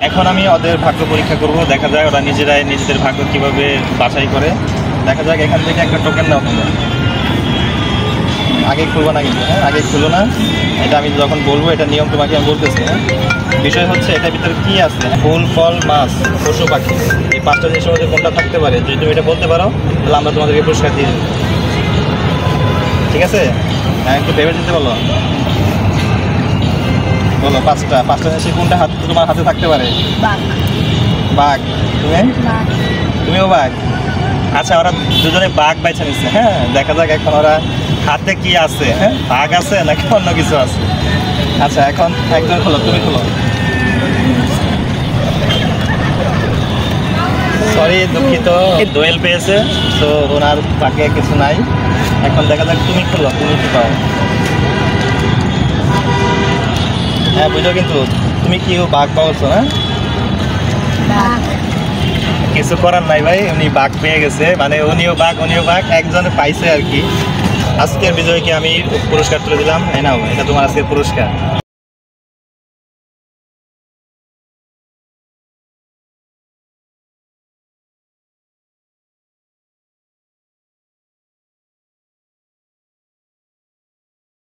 এখন আমি ওদের ভাগ্য পরীক্ষা করব, দেখা যায় ওরা নিজেরাই নিজেদের ভাগ্য কিভাবে বাছাই করে। দেখা যাক, এখান থেকে একটা টোকেন নাও তোমরা। আগে খুলবো না কিন্তু, হ্যাঁ আগে খুলো না, এটা আমি যখন বলবো এটা নিয়ম তোমাকে আমি বলতেছি। হ্যাঁ, বিষয় হচ্ছে এটার ভিতরে কি আছে, ফুল ফল মাছ পশু পাখি, এই 5টা জিনিসের মধ্যে কোনটা থাকতে পারে। যদি তুমি এটা বলতে পারো তাহলে আমরা তোমাদেরকে পুরস্কার দিয়ে দেবো, ঠিক আছে? হ্যাঁ, একটু ভেবে দিতে বলো, বলো 5টা জিনিস কোনটা তোমার হাতে থাকতে পারে? বাঘ। তুমিও বাঘ? আচ্ছা, ওরা দুজনে বাঘ বেছে নিচ্ছে। হ্যাঁ, দেখা যাক এখন ওরা হাতে কি আছে। হ্যাঁ, বাঘ আছে নাকি অন্য কিছু আছে। আচ্ছা, এখন একজন খোলো, তুমি খোলো। সরি, দুঃখিত, দোয়েল পেয়েছে, তো ওনার বাকি কিছু নাই। এখন দেখা যাক, তুমি খোলো, তুমি কি পাও। হ্যাঁ বুঝো, কিন্তু তুমি কি বাঘ পাওছো? হ্যাঁ, কিছু করার নাই ভাই, উনি বাঘ পেয়ে গেছে, মানে উনিও বাঘ একজনে পাইছে আর কি। আজকের বিজয়কে আমি পুরস্কার তুলে দিলাম। এই নাও, এটা তোমার আজকের পুরস্কার।